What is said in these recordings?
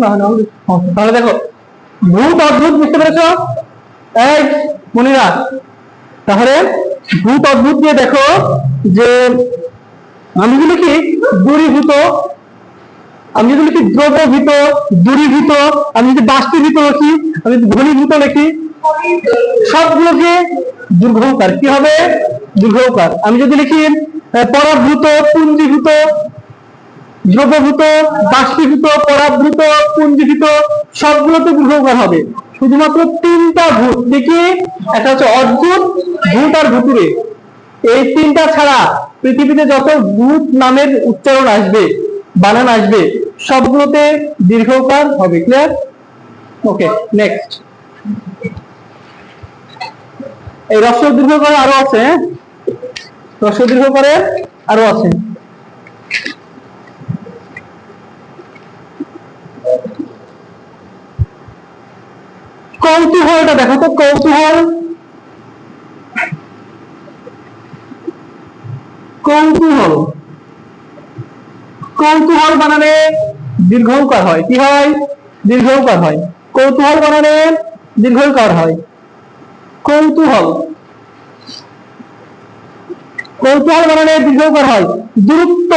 না হয় না। তাহলে দেখো ভূত অদ্ভুত বুঝতে পেরেছো এই মনিরা? তাহলে ভূত অদ্ভুত দিয়ে দেখো যে আমি যদি লিখি দূরীভূত, আমি যদি লিখি দ্রবীভূত, দূরীভূত, আমি যদি বাষ্পীভূত লিখি, আমি যদি ঘনীভূত লিখি, সবগুলোকে দীর্ঘকার কি হবে? দীর্ঘকার। আমি যদি লিখি পরাভূত, পুঞ্জীভূত, দ্রবভূত, বাষ্পীভূত, পরাভূত, পুঞ্জীভূত, সবগুলোতে দীর্ঘকার হবে। শুধুমাত্র তিনটা ভূত দেখি, একটা হচ্ছে অদ্ভুত, ভূত আর ভুতুরে। এই তিনটা ছাড়া পৃথিবীতে যত ভূত নামের উচ্চারণ আসবে, বানান আসবে, সবগুলোতে দীর্ঘকার হবে। ক্লিয়ার? ওকে, নেক্সট। এই হ্রস্ব দীর্ঘকার আরো আছে, হ্রস্ব দীর্ঘকারে আরো আছে। কৌতূহলটা দেখো তো, কৌতূহল, কৌতূহল, কৌতূহল বানানে দীর্ঘকার হয়। কি হয়? দীর্ঘকার হয়। কৌতূহল বানানে দীর্ঘকার হয়। কৌতূহল, কৌতূহল বানানে দীর্ঘকার হয়। দূরত্ব,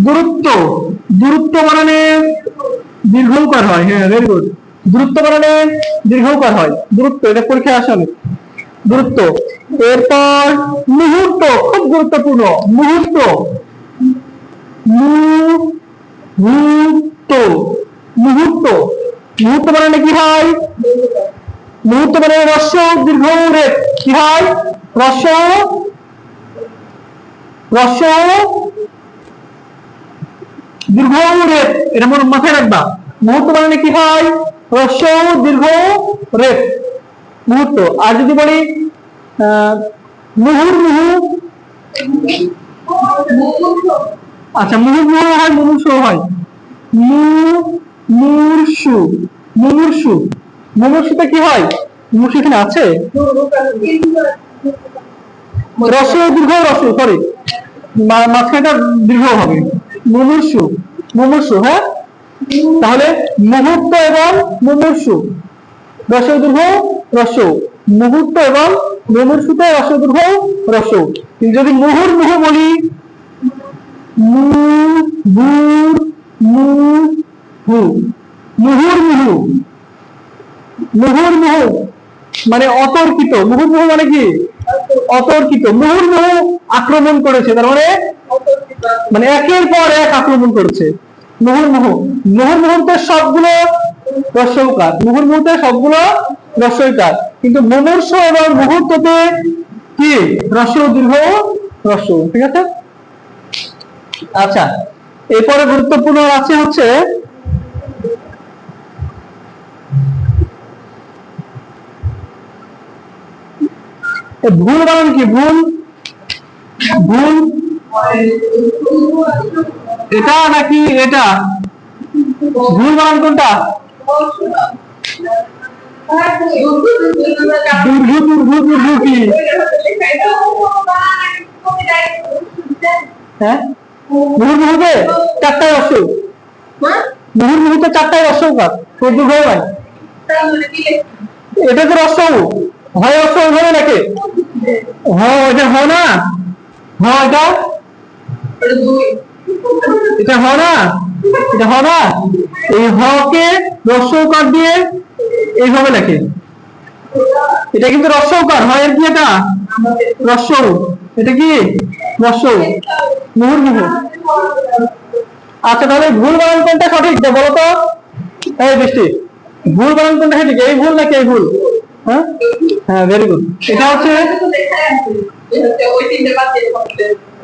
দূরত্ব, দূরত্ব বানানে দীর্ঘকার হয়। হ্যাঁ, ভেরি গুড। দূরত্ব বানানে দীর্ঘকার হয়। দূরত্ব, এটা পরীক্ষায় আসে অনেক। দূরত্ব। এরপর মুহূর্ত, খুব গুরুত্বপূর্ণ। মুহূর্ত, মুহূর্ত, মুহূর্ত, মুহূর্ত বানানে কি হয়? মুহূর্ত বানানে হ্রস্ব দীর্ঘ রেফ কি হয়? হ্রস্ব, হ্রস্ব দীর্ঘ রেফ, এটা মনে মাথায় রাখবা। মুহূর্ত বানানে কি হয়? হ্রস্ব দীর্ঘ রেফ, মুহূর্ত। আর যদি বলি মুহুর্মুহু, আচ্ছা মুহুর্মুহু হয়, মুমূর্ষু হয়। মুমূর্ষু, মুমূর্ষু, মুমূর্ষুতে কি হয়? মুমূর্ষু এখানে আছে, রস দীর্ঘ, রস, সরি মাঝখানটা দীর্ঘ হবে। মুমূর্ষু, মুমূর্ষু। হ্যাঁ, তাহলে মুহূর্ত এবং মুমূর্ষু, রস দীর্ঘ, রস। মুহূর্ত এবং মুমূর্ষুতে রস দীর্ঘ, রস। কিন্তু যদি মুহুর্মুহু বলি, মুহুর্মুহু, মুহুর্মুহু মানে অতর্কিত। মুহুর্মুহু মানে কি? অতর্কিত। মুহুর্মুহু আক্রমণ করেছে, তার মানে একের পর এক আক্রমণ করেছে। মুহুর্মুহু, মুহুর্মুহুতে সবগুলো রস্যকার, মুহুর্মুহুতে সবগুলো রস্যকার, কিন্তু মুমূর্ষ এবং মুহূর্ততে কি? রস্য দীর্ঘ, রস্য। ঠিক আছে? আচ্ছা, এরপরে গুরুত্বপূর্ণ আছে হচ্ছে ভুল বানান কি? ভুল, ভুল এটা নাকি এটা? ভুল বানান কোনটা? দুর্ঘু, দুর্ঘু, দুর্ঘু কি? হ্যাঁ, মুহুর্মুহুতে চারটায় রস্য, মুহুর্মুহুতে চারটায় রস্যকার, দুর্ঘ হয়। এটা তো রস্য হয়, রস্য হয় নাকি? হ্যাঁ, এটা হয় না। হ্যাঁ, এটা হয় না, এটা হয় না। এই হকে রস্যকার দিয়ে এইভাবে লেখে, এটা কিন্তু রস্যকার হয়। আর কি এটা? রস্য, এটা কি? রস্য, মুহুর্মুহু। আচ্ছা, তাহলে ভুল বানান কোনটা সঠিক বলো তো? এই বৃষ্টি, ভুল বানান কোনটা সঠিক? এই ভুল নাকি এই ভুল? হ্যাঁ, হ্যাঁ, ভেরি গুড। এটা হচ্ছে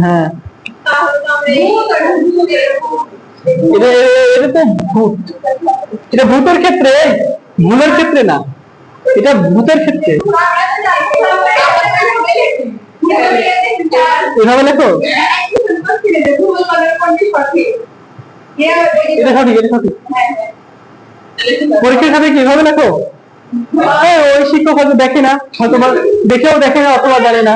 হ্যাঁ, এটা তো ভূত, এটা ভূতের ক্ষেত্রে, ভুলের ক্ষেত্রে না, এটা ভূতের ক্ষেত্রে। এভাবে লেখো, এটা সঠিক, এটা সঠিক। পরীক্ষার খাতে কিভাবে লেখো? ওই শিক্ষক হয়তো দেখে না, হয়তো দেখেও দেখে না, অথবা জানে না।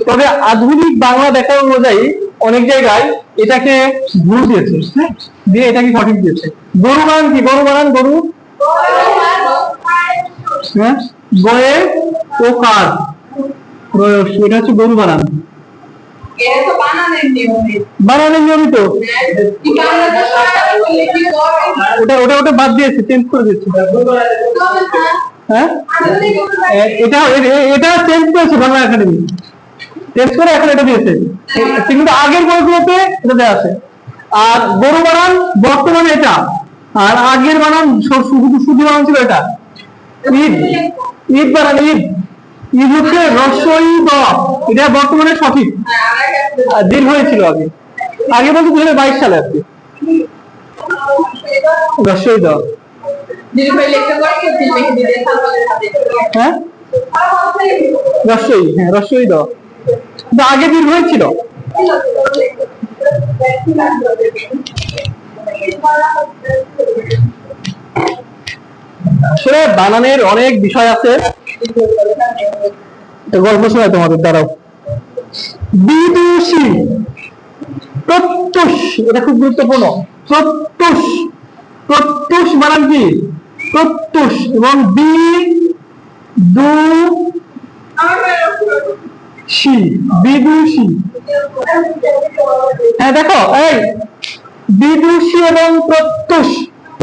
তবে আধুনিক বাংলা ব্যাকরণ অনুযায়ী অনেক জায়গায় এটাকে ভুল দিয়েছে, দিয়ে এটাকে সঠিক দিয়েছে। গরু বানান কি? গরু বানান গরু, হ্যাঁ, গয়ে ও কার, এটা হচ্ছে গরু বানান। বানানের নিয়মিত ওটা ওটা ওটা বাদ দিয়েছে, চেঞ্জ করে দিয়েছে। হ্যাঁ, এটা এটা চেঞ্জ করেছে বাংলা একাডেমি, চেঞ্জ করে এখন এটা দিয়েছে, কিন্তু আগের বইগুলোতে এটা দেওয়া আছে। আর গরু বানান বর্তমানে এটা, আর আগের বানান শুধু বানান ছিল এটা। ঈদ, ঈদ বানান ঈদ, ঈদ হচ্ছে রস্বই দ, এটা বর্তমানে সঠিক, দীর্ঘ হয়েছিল আগে, আগে বলতে 2022 সালে আর কি। রস্বই দ, হ্যাঁ রস্বই, হ্যাঁ রস্বই দ, আগে দীর্ঘ হয়েছিল। আসলে বানানের অনেক বিষয় আছে, গল্প শোনায় তোমাদের দ্বারাও। বিদুষী, প্রত্যুষ, এটা খুব গুরুত্বপূর্ণ। প্রত্যুষ, প্রত্যুষ বানান কি? প্রত্যুষ, এবং বিদুষী, বিদুষী। হ্যাঁ দেখো, এই বিদুষী এবং প্রত্যুষ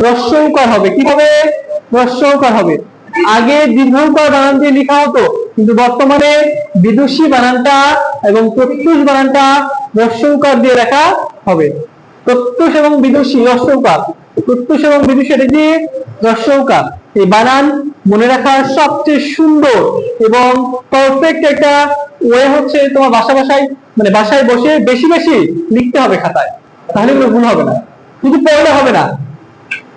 রস্যৌকার হবে, কি হবে? রস্যৌকার হবে। আগে দীর্ঘকার বানান দিয়ে লেখা হতো, কিন্তু বর্তমানে বিদুষী বানানটা এবং প্রত্যুষ বানানটা রস্যৌকার দিয়ে লেখা হবে। প্রত্যুষ এবং বিদুষী রস্যৌকার, প্রত্যুষ এবং বিদুষী এটা কি? রস্যৌকার। এই বানান মনে রাখার সবচেয়ে সুন্দর এবং পারফেক্ট একটা ওয়ে হচ্ছে তোমার বাসায় মানে বাসায় বসে বেশি বেশি লিখতে হবে খাতায়, তাহলে কোনো ভুল হবে না। শুধু পড়লে হবে না,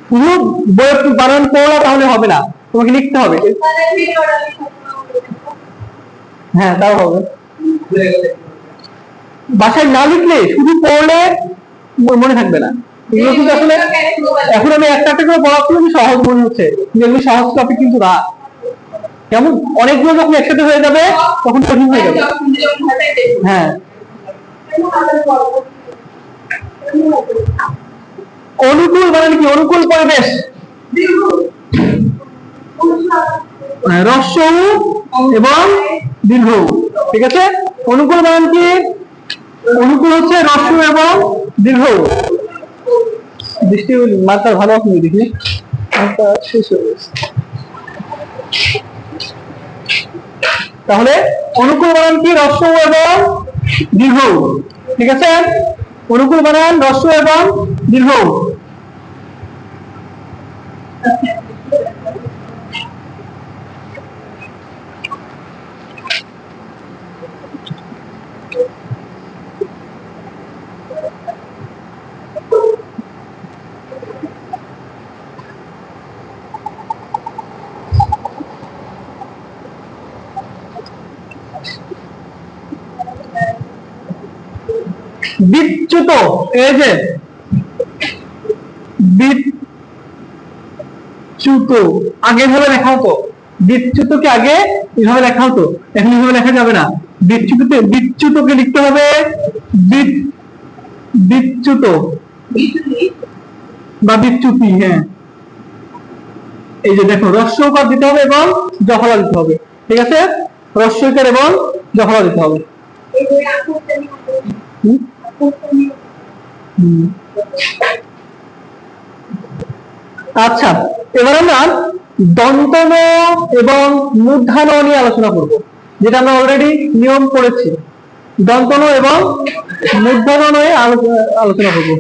শুধু বইয়ের বানান পড়া তাহলে হবে না, তোমাকে লিখতে হবে। হ্যাঁ তাও হবে, বাসায় না লিখলে শুধু পড়লে মনে থাকবে না। এগুলো কিন্তু আসলে এখন আমি একটা একটা করে পড়াচ্ছি, সহজ মনে হচ্ছে, এগুলো সহজ টপিক কিন্তু না। কেমন অনেকগুলো যখন একসাথে হয়ে যাবে তখন কঠিন হয়ে যাবে। হ্যাঁ, অনুকূল মানে কি? অনুকূল পরিবেশ, রস্য এবং দীর্ঘ, ঠিক আছে? অনুকূল মানে কি? অনুকূল হচ্ছে রস্য এবং দীর্ঘ। দৃষ্টি মাত্রা ভালো আপনি দেখি, শেষ হয়ে গেছে। তাহলে অনুকূল বানান কি? রস্য এবং দীর্ঘ, ঠিক আছে? অনুকূল বানান রস্য এবং দীর্ঘ। বিচ্যুত, এই যে বিচ্যুত আগে ভাবে লেখা হতো, বিচ্যুতকে আগে এভাবে লেখা হতো, এখন এভাবে লেখা যাবে না। বিচ্যুতকে লিখতে হবে বিচ্যুত বা বিচ্যুতি। হ্যাঁ, এই যে দেখো, রস্যকার দিতে হবে এবং জফলা দিতে হবে, ঠিক আছে? রস্যকার এবং জফলা দিতে হবে। আচ্ছা, এবার আমরা দন্তন এবং মূর্ধন্য নিয়ে আলোচনা করব, যেটা আমরা অলরেডি নিয়ম পড়েছি। দন্তন এবং মূর্ধন্য নিয়ে আলোচনা করব।